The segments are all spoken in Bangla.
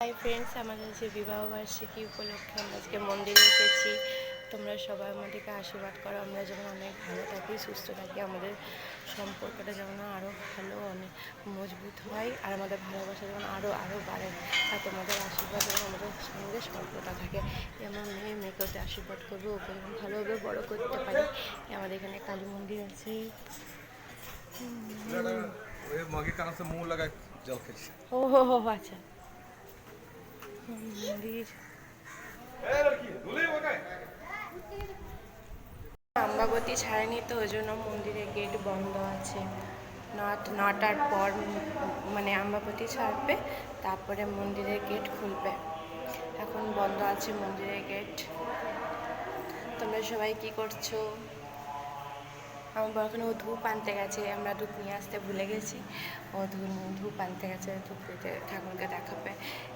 হাই ফ্রেন্ডস, আমাদের যে বিবাহবার্ষিকী উপলক্ষে আমরা আজকে মন্দিরে এসেছি। তোমরা সবাই আমাদেরকে আশীর্বাদ করো, আমরা যেমন অনেক ভালো থাকি, সুস্থ থাকি, আমাদের সম্পর্কটা যেমন আরও ভালো, অনেক মজবুত হয়, আর আমাদের ভালোবাসা যেমন আরও আরও বাড়ে। আর তোমাদের আশীর্বাদ যেমন আমাদের সঙ্গে সর্বদা থাকে। আমার মেয়েকে ওতে আশীর্বাদ করবো, ওকে যেমন ভালোভাবে বড়ো করতে পারি। আমাদের এখানে কালী মন্দির আছে। ও হো হো, আচ্ছা। মন্দির আম্বাবতী ছাড়েনি, তো ওই জন্য মন্দিরের গেট বন্ধ আছে। নটার পর মানে আম্বাবতী ছাড়বে, তারপরে মন্দিরের গেট খুলবে। এখন বন্ধ আছে মন্দিরের গেট। তোমরা সবাই কি করছো? আমার বড় ও ধূপ আনতে গেছে, আমরা ধূপ নিয়ে আসতে ভুলে গেছি। ও ধূপ আনতে গেছে, ধূপ দিতে ঠাকুরকে দেখাবে।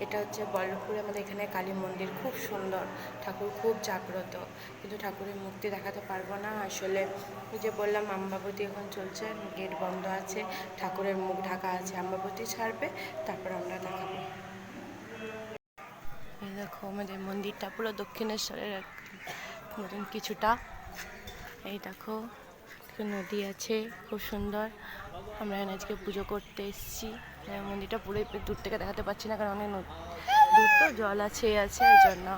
এটা হচ্ছে বল্লভপুরে আমাদের এখানে কালী মন্দির, খুব সুন্দর, ঠাকুর খুব জাগ্রত, কিন্তু ঠাকুরের মূর্তি দেখাতে পারবো না আসলে। যে বললাম আম্বাবতী এখন চলছে, গেট বন্ধ আছে, ঠাকুরের মুখ ঢাকা আছে। আম্বাবতী ছাড়বে, তারপর আমরা দেখাবো। এই দেখো আমাদের মন্দিরটা পুরো দক্ষিণেশ্বরের মতন কিছুটা। এই দেখো নদী আছে, খুব সুন্দর। আমরা আজকে পুজো করতে এসেছি। মন্দিরটা পুরো দূর থেকে দেখাতে পারছি না, কারণ অনেক দূর তো, জল আছে এই জন্য।